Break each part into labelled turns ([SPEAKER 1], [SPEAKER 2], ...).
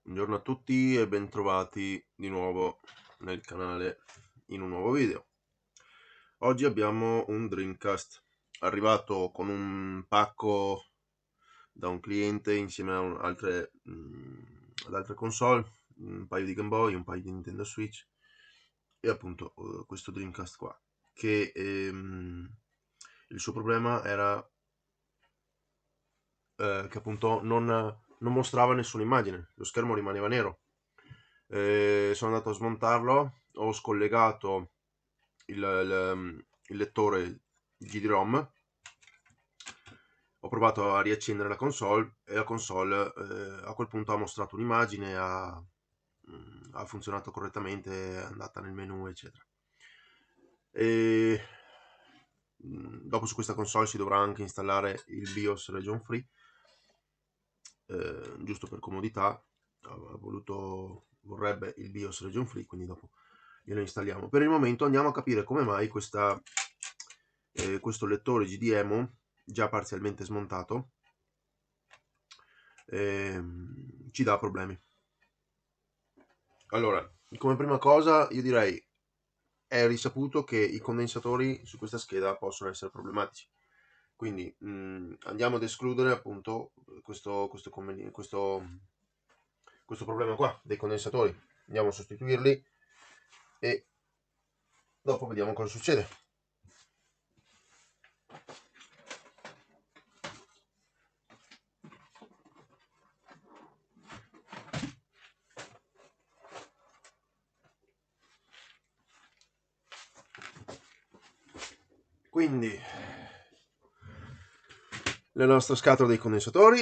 [SPEAKER 1] Buongiorno a tutti e bentrovati di nuovo nel canale in un nuovo video. Oggi abbiamo un Dreamcast arrivato con un pacco da un cliente insieme a ad altre console, un paio di Game Boy, un paio di Nintendo Switch e appunto questo Dreamcast qua, che il suo problema era che appunto non mostrava nessuna immagine, lo schermo rimaneva nero. Sono andato a smontarlo, ho scollegato il lettore GD-ROM, ho provato a riaccendere la console e la console a quel punto ha mostrato un'immagine, ha funzionato correttamente, è andata nel menu eccetera. E dopo su questa console si dovrà anche installare il BIOS region free, giusto per comodità. Vorrebbe il BIOS region free, quindi dopo glielo installiamo. Per il momento andiamo a capire come mai questo lettore GDEMO già parzialmente smontato ci dà problemi. Allora, come prima cosa io direi è risaputo che i condensatori su questa scheda possono essere problematici, quindi andiamo ad escludere appunto questo problema qua dei condensatori, andiamo a sostituirli e dopo vediamo cosa succede. Quindi la nostra scatola dei condensatori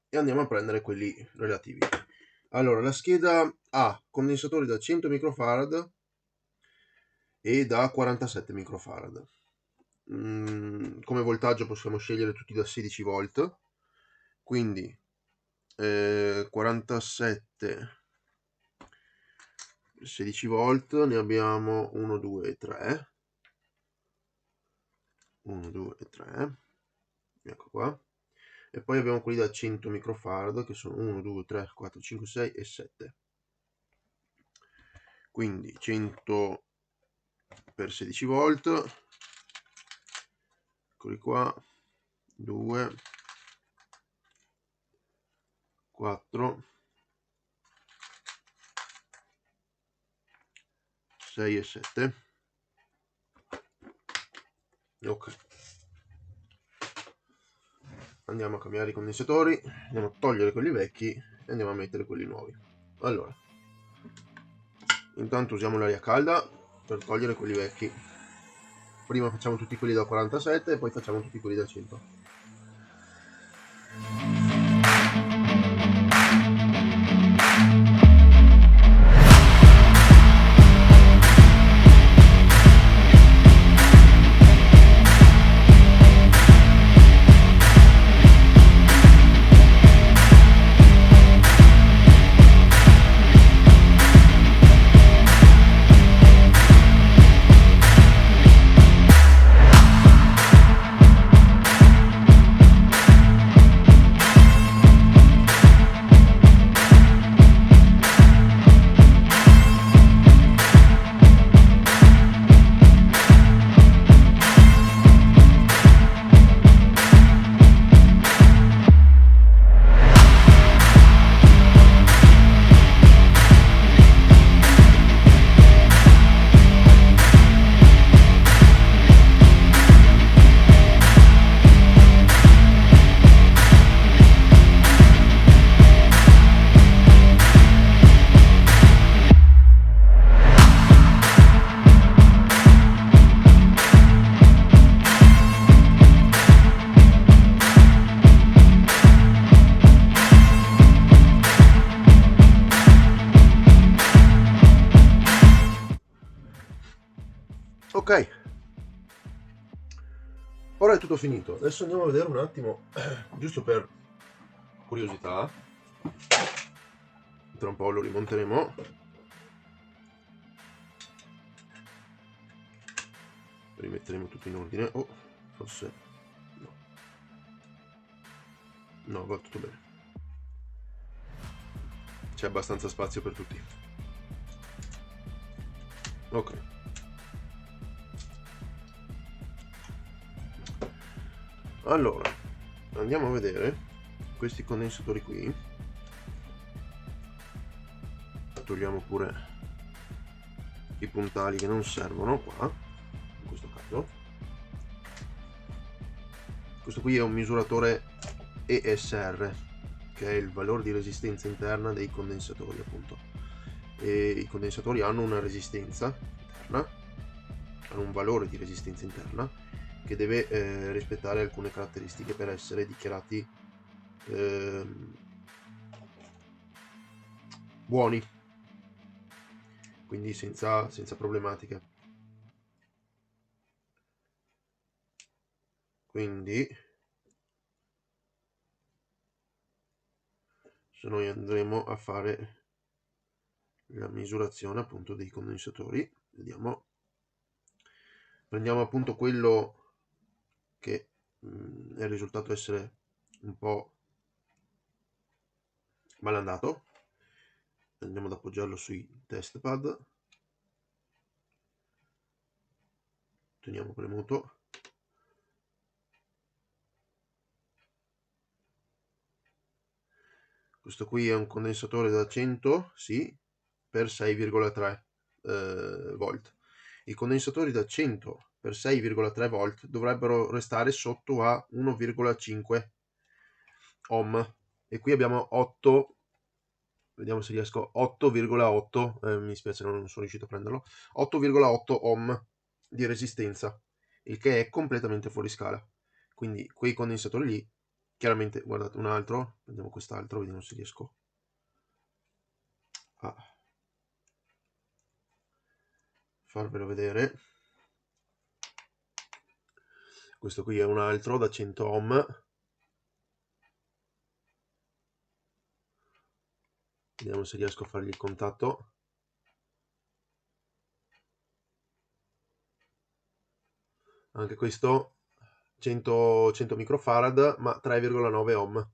[SPEAKER 1] e andiamo a prendere quelli relativi. Allora, la scheda ha condensatori da 100 microfarad e da 47 microfarad. Come voltaggio possiamo scegliere tutti da 16 volt, quindi 47 16 volt ne abbiamo 1, 2 e 3. 1, 2 e 3, ecco qua. E poi abbiamo quelli da 100 microfarad che sono 1, 2, 3, 4, 5, 6 e 7. Quindi 100 per 16 volt, eccoli qua, 2, 4, 6 e 7. Ok, andiamo a cambiare i condensatori, andiamo a togliere quelli vecchi e andiamo a mettere quelli nuovi. Allora, intanto usiamo l'aria calda per togliere quelli vecchi. Prima facciamo tutti quelli da 47 e poi facciamo tutti quelli da 100. Ok, ora è tutto finito. Adesso andiamo a vedere un attimo, giusto per curiosità, tra un po' lo rimonteremo, rimetteremo tutto in ordine. Oh, forse no, va tutto bene. c'è abbastanza spazio per tutti. Ok, allora andiamo a vedere questi condensatori qui. Togliamo pure i puntali che non servono qua, in questo caso. Questo qui è un misuratore ESR, che è il valore di resistenza interna dei condensatori, appunto. E i condensatori hanno una resistenza interna, hanno un valore di resistenza interna che deve rispettare alcune caratteristiche per essere dichiarati buoni, quindi senza problematiche. Quindi se noi andremo a fare la misurazione appunto dei condensatori, vediamo, prendiamo appunto quello che è risultato essere un po' malandato, andiamo ad appoggiarlo sui test pad, teniamo premuto, questo qui è un condensatore da 100 sì, per 6,3 volt. I condensatori da 100 per 6,3 volt dovrebbero restare sotto a 1,5 ohm, e qui abbiamo 8, vediamo se riesco, 8,8, mi spiace non sono riuscito a prenderlo, 8,8 ohm di resistenza, il che è completamente fuori scala. Quindi quei condensatori lì, chiaramente, guardate un altro, prendiamo quest'altro, vediamo se riesco a farvelo vedere. Questo qui è un altro da 100 ohm, vediamo se riesco a fargli il contatto. Anche questo 100 microfarad, ma 3,9 ohm.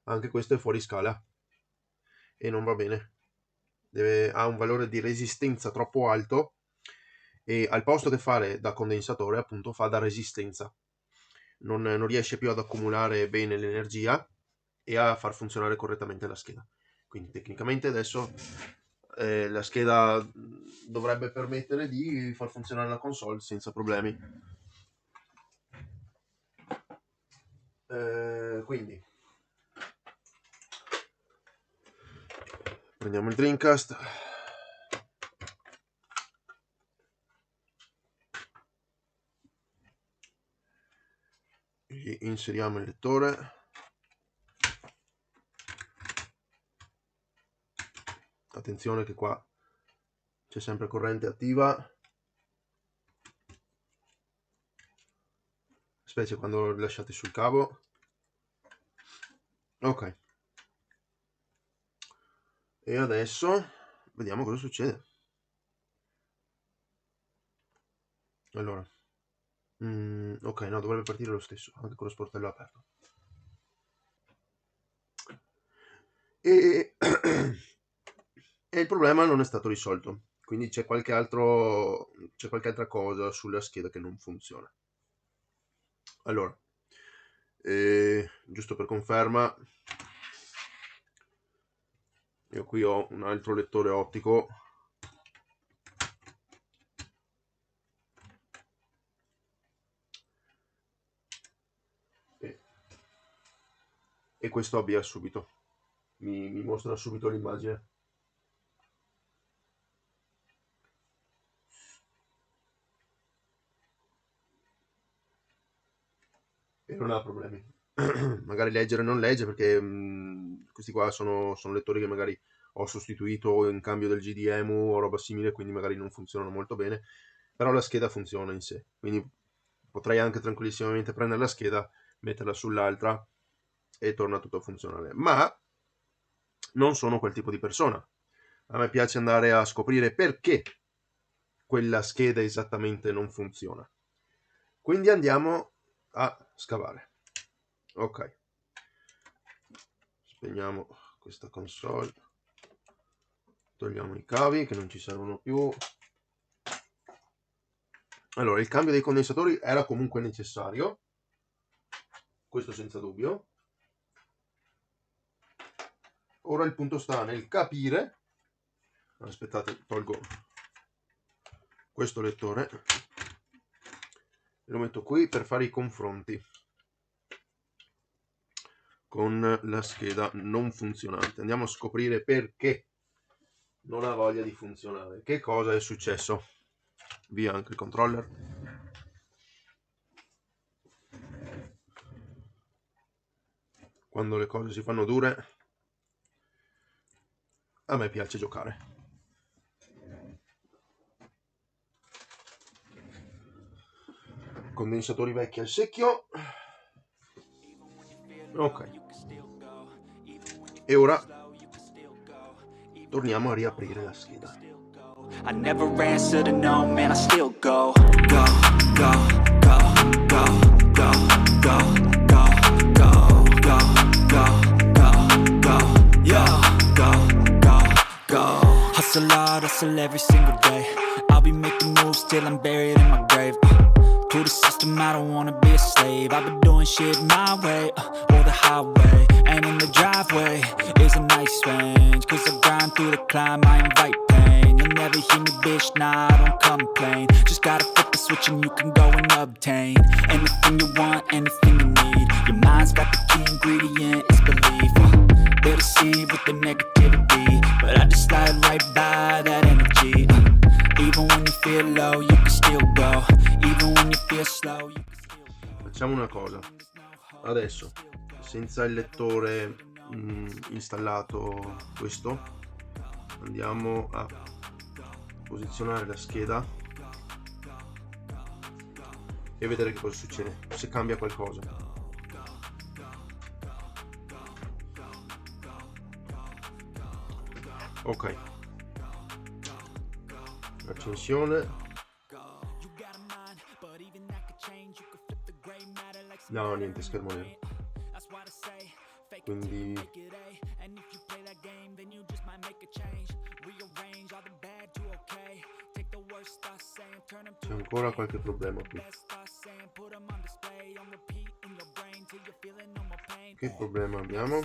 [SPEAKER 1] Anche questo è fuori scala e non va bene. Ha un valore di resistenza troppo alto e al posto che fare da condensatore, appunto, fa da resistenza. Non riesce più ad accumulare bene l'energia e a far funzionare correttamente la scheda. Quindi tecnicamente adesso la scheda dovrebbe permettere di far funzionare la console senza problemi. Quindi prendiamo il Dreamcast, gli inseriamo il lettore, attenzione che qua c'è sempre corrente attiva, specie quando lo lasciate sul cavo. Ok, e adesso vediamo cosa succede. Allora, ok, no, dovrebbe partire lo stesso anche con lo sportello aperto. E il problema non è stato risolto, quindi c'è qualche altra cosa sulla scheda che non funziona. Allora, giusto per conferma, io qui ho un altro lettore ottico e questo avvia subito, mi mostra subito l'immagine. E non ha problemi. Magari leggere non legge perché questi qua sono lettori che magari ho sostituito in cambio del GDEMU o roba simile, quindi magari non funzionano molto bene, però la scheda funziona in sé, quindi potrei anche tranquillissimamente prendere la scheda, metterla sull'altra e torna tutto a funzionare. Ma non sono quel tipo di persona. A me piace andare a scoprire perché quella scheda esattamente non funziona. Quindi andiamo a scavare. Ok, spegniamo questa console. Togliamo i cavi che non ci servono più. Allora, il cambio dei condensatori era comunque necessario, questo senza dubbio. Ora il punto sta nel capire. Aspettate, tolgo questo lettore e lo metto qui per fare i confronti con la scheda non funzionante. Andiamo a scoprire perché non ha voglia di funzionare. Che cosa è successo? Via anche il controller. Quando le cose si fanno dure, a me piace giocare. Condensatori vecchi al secchio. Ok. E ora torniamo a riaprire la scheda.
[SPEAKER 2] I never answer to no, man, I still go, go, go, go, go, go, go, go, go, go, go, go, go, yo, go, go, go. Hustle hard, hustle every single day. I'll be making moves till I'm buried in my grave. To the system, I don't wanna be a slave. I've been doing shit my way, or the highway. And in the driveway is a nice range. Cause I grind through the climb, I invite pain. You'll never hear me, bitch, nah, I don't complain. Just gotta flip the switch and you can go and obtain anything you want, anything you need. Your mind's got the key ingredient, it's belief. They'll deceive with the negativity, but I just slide right by that energy. Even when you feel low, you can still go. Even when you feel slow, you can still go.
[SPEAKER 1] Facciamo una cosa. Adesso, senza il lettore installato questo, andiamo a posizionare la scheda e vedere che cosa succede, se cambia qualcosa. Ok, accensione. No, niente, schermo nero. Quindi c'è ancora qualche problema qui. Che problema abbiamo?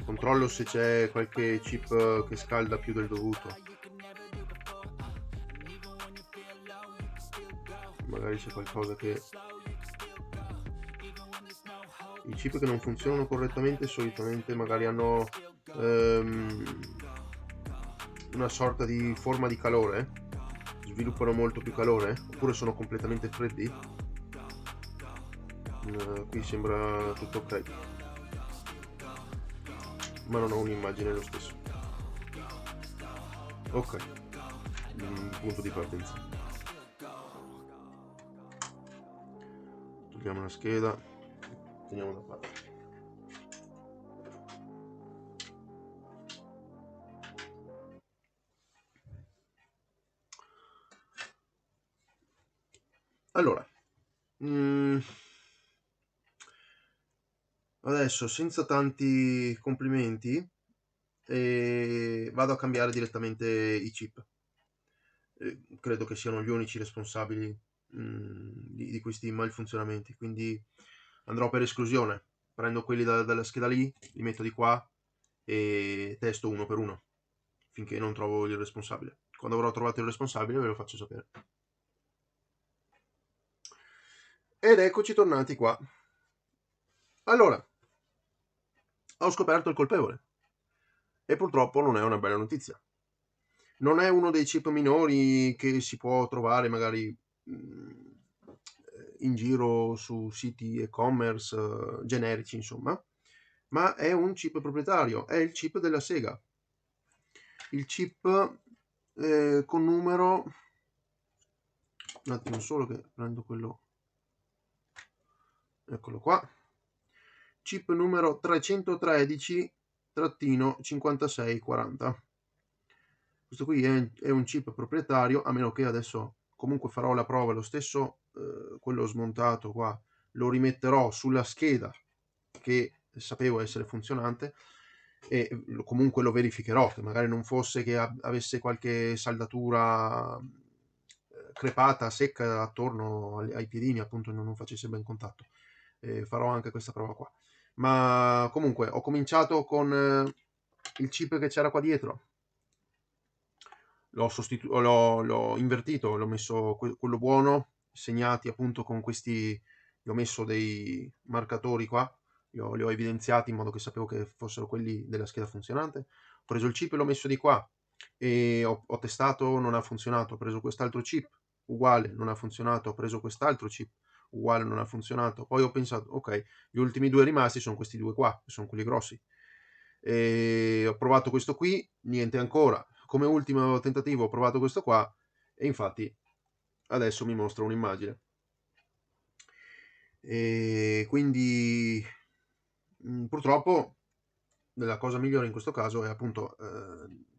[SPEAKER 1] Controllo se c'è qualche chip che scalda più del dovuto. Magari c'è qualcosa che... I chip che non funzionano correttamente solitamente magari hanno una sorta di forma di calore, sviluppano molto più calore, oppure sono completamente freddi. Qui sembra tutto ok, ma non ho un'immagine lo stesso. Ok, punto di partenza. Togliamo la scheda, teniamo da parte. Allora, adesso senza tanti complimenti vado a cambiare direttamente i chip. Credo che siano gli unici responsabili di questi malfunzionamenti, quindi andrò per esclusione, prendo quelli dalla scheda lì, li metto di qua e testo uno per uno finché non trovo il responsabile. Quando avrò trovato il responsabile ve lo faccio sapere. Ed eccoci tornati qua. Allora, ho scoperto il colpevole e purtroppo non è una bella notizia. Non è uno dei chip minori che si può trovare magari in giro su siti e-commerce generici, insomma, ma è un chip proprietario, è il chip della Sega. Il chip con numero... Un attimo solo che prendo quello... Eccolo qua. Chip numero 313-5640. Questo qui è un chip proprietario, a meno che adesso comunque farò la prova lo stesso, quello smontato qua lo rimetterò sulla scheda che sapevo essere funzionante, e comunque lo verificherò, che magari non fosse che avesse qualche saldatura crepata, secca attorno ai piedini, appunto non facesse ben contatto. Farò anche questa prova qua. Ma comunque ho cominciato con il chip che c'era qua dietro, l'ho invertito, l'ho messo quello buono, segnati appunto con questi, gli ho messo dei marcatori qua, li ho evidenziati in modo che sapevo che fossero quelli della scheda funzionante. Ho preso il chip e l'ho messo di qua e ho testato, non ha funzionato. Ho preso quest'altro chip, uguale, non ha funzionato. Ho preso quest'altro chip, uguale, non ha funzionato. Poi ho pensato, ok, gli ultimi due rimasti sono questi due qua, che sono quelli grossi. E ho provato questo qui, niente ancora. Come ultimo tentativo ho provato questo qua e infatti adesso mi mostra un'immagine. E quindi purtroppo la cosa migliore in questo caso è appunto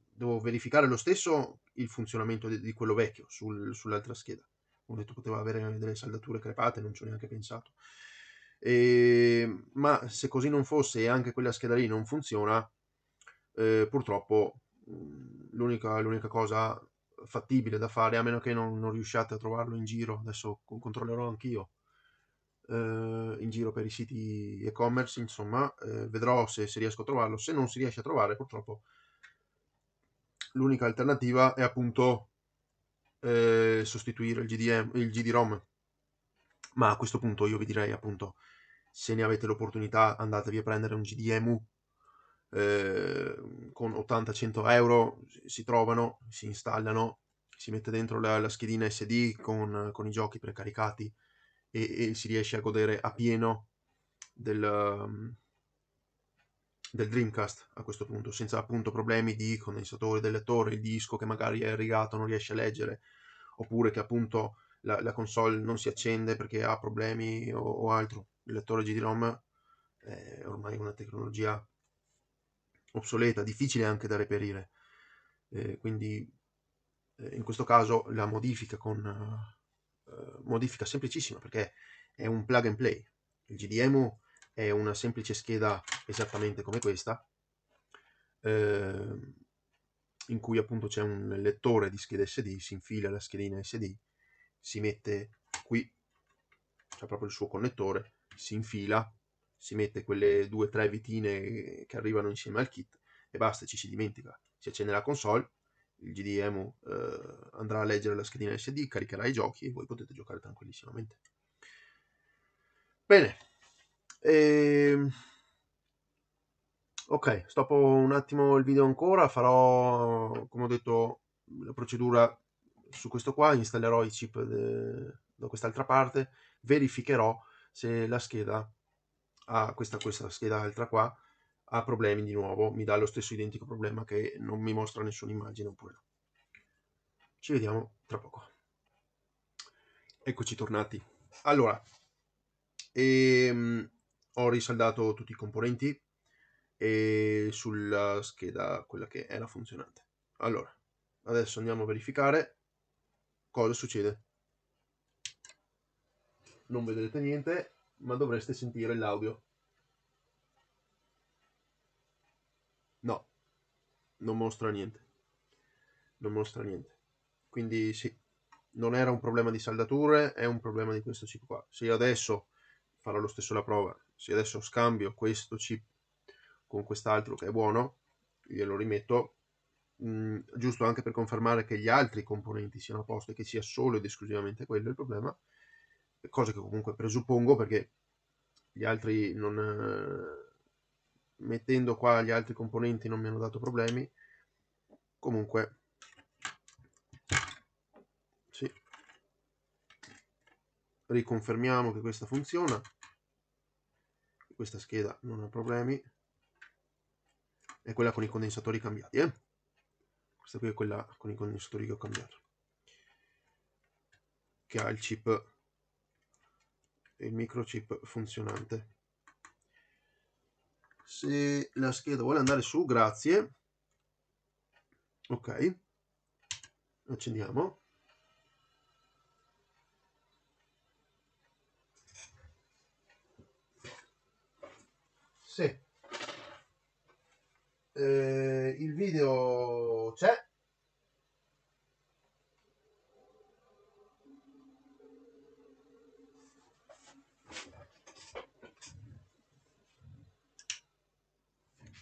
[SPEAKER 1] devo verificare lo stesso il funzionamento di quello vecchio sull'altra scheda. Ho detto poteva avere delle saldature crepate, non ci ho neanche pensato. Ma se così non fosse e anche quella scheda lì non funziona, purtroppo l'unica cosa fattibile da fare, a meno che non riusciate a trovarlo in giro, adesso controllerò anch'io, in giro per i siti e-commerce, insomma, vedrò se riesco a trovarlo. Se non si riesce a trovare, purtroppo l'unica alternativa è appunto sostituire il GD-ROM. Ma a questo punto io vi direi appunto, se ne avete l'opportunità, andatevi a prendere un GDEMU con 80-100 euro, si trovano, si installano, si mette dentro la schedina SD con i giochi precaricati e si riesce a godere a pieno del Dreamcast a questo punto, senza appunto problemi di condensatori del lettore, il disco che magari è rigato, non riesce a leggere, oppure che appunto la console non si accende perché ha problemi o altro. Il lettore GD-ROM è ormai una tecnologia obsoleta, difficile anche da reperire. Quindi in questo caso la modifica modifica semplicissima, perché è un plug and play. Il GDEMU è una semplice scheda esattamente come questa, in cui appunto c'è un lettore di scheda SD, si infila la schedina SD, si mette qui, c'è proprio il suo connettore, si infila, si mette quelle 2-3 vitine che arrivano insieme al kit e basta, ci si dimentica. Si accende la console, il GDEMU andrà a leggere la schedina SD, caricherà i giochi e voi potete giocare tranquillissimamente. Bene, ok, stoppo un attimo il video ancora, farò, come ho detto, la procedura su questo qua, installerò i chip da quest'altra parte, verificherò se la scheda questa scheda altra qua ha problemi di nuovo, mi dà lo stesso identico problema che non mi mostra nessuna immagine oppure no. Ci vediamo tra poco. Eccoci tornati. Allora, ho risaldato tutti i componenti e sulla scheda quella che era funzionante. Allora, adesso andiamo a verificare cosa succede. Non vedrete niente, ma dovreste sentire l'audio. No, non mostra niente. Non mostra niente. Quindi sì, non era un problema di saldature, è un problema di questo chip qua. Se io adesso farò lo stesso la prova, se adesso scambio questo chip con quest'altro che è buono, glielo rimetto, giusto anche per confermare che gli altri componenti siano a posto e che sia solo ed esclusivamente quello il problema, cosa che comunque presuppongo perché gli altri mettendo qua gli altri componenti non mi hanno dato problemi. Comunque sì, riconfermiamo che questa funziona, questa scheda non ha problemi, è quella con i condensatori cambiati, questa qui è quella con i condensatori che ho cambiato, che ha il chip, il microchip funzionante. Se la scheda vuole andare su, grazie, ok, accendiamo. Sì. Il video c'è.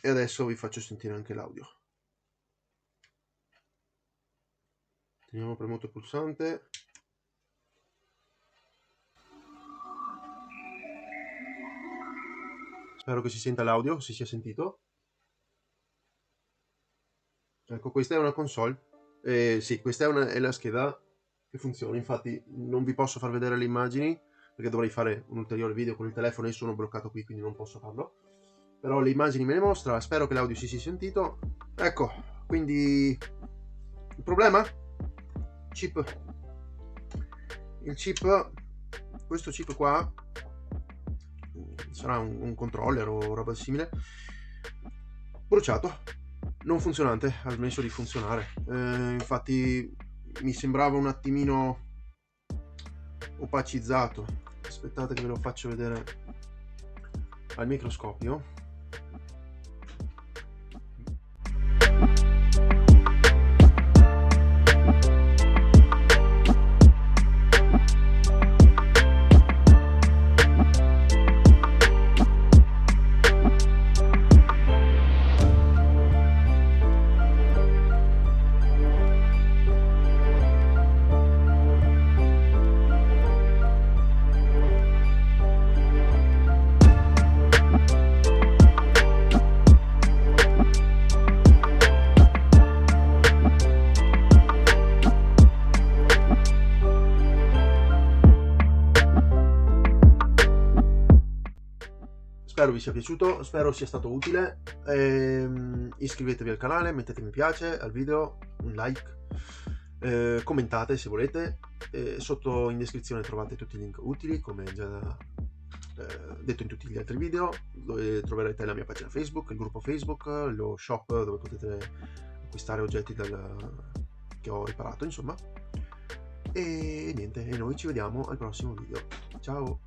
[SPEAKER 1] E adesso vi faccio sentire anche l'audio. Teniamo premuto il pulsante. Spero che si senta l'audio, si sia sentito. Ecco, questa è una console. Sì, questa è la scheda che funziona. Infatti non vi posso far vedere le immagini perché dovrei fare un ulteriore video con il telefono e sono bloccato qui, quindi non posso farlo. Però le immagini me le mostra, spero che l'audio si sia sentito. Ecco, quindi il problema? Chip. Il chip, questo chip qua sarà un controller o roba simile, bruciato, non funzionante, ha smesso di funzionare. Infatti mi sembrava un attimino opacizzato. Aspettate che ve lo faccio vedere al microscopio. Spero vi sia piaciuto, spero sia stato utile. Iscrivetevi al canale, mettete mi piace al video, un like, commentate se volete. Sotto in descrizione trovate tutti i link utili, come già detto in tutti gli altri video, dove troverete la mia pagina Facebook, il gruppo Facebook, lo shop dove potete acquistare oggetti che ho riparato, insomma. E niente, e noi ci vediamo al prossimo video. Ciao!